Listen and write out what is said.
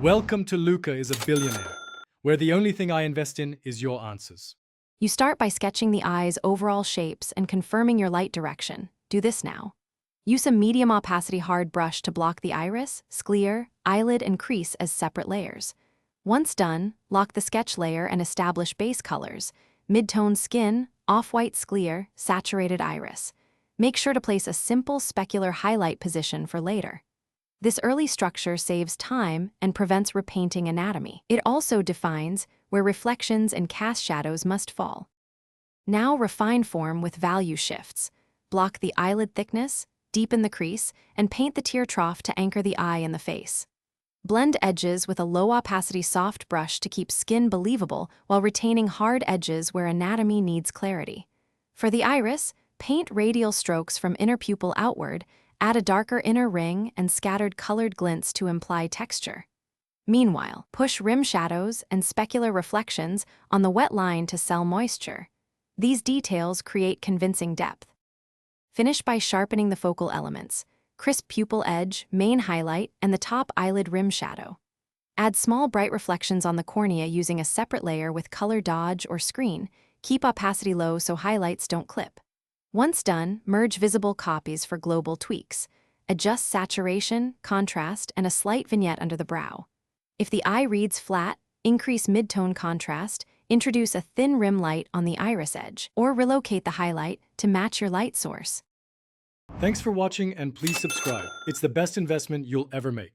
Welcome to Luca is a Billionaire, where the only thing I invest in is your answers. You start by sketching the eye's overall shapes and confirming your light direction. Do this now. Use a medium opacity hard brush to block the iris, sclere, eyelid, and crease as separate layers. Once done, lock the sketch layer and establish base colors: mid-tone skin, off-white sclere, saturated iris. Make sure to place a simple specular highlight position for later. This early structure saves time and prevents repainting anatomy. It also defines where reflections and cast shadows must fall. Now refine form with value shifts. Block the eyelid thickness, deepen the crease, and paint the tear trough to anchor the eye and the face. Blend edges with a low-opacity soft brush to keep skin believable while retaining hard edges where anatomy needs clarity. For the iris, paint radial strokes from inner pupil outward, add a darker inner ring and scattered colored glints to imply texture. Meanwhile, push rim shadows and specular reflections on the wet line to sell moisture. These details create convincing depth. Finish by sharpening the focal elements: crisp pupil edge, main highlight, and the top eyelid rim shadow. Add small bright reflections on the cornea using a separate layer with color dodge or screen. Keep opacity low so highlights don't clip. Once done, merge visible copies for global tweaks. Adjust saturation, contrast, and a slight vignette under the brow. If the eye reads flat, increase mid-tone contrast, introduce a thin rim light on the iris edge, or relocate the highlight to match your light source. Thanks for watching and please subscribe. It's the best investment you'll ever make.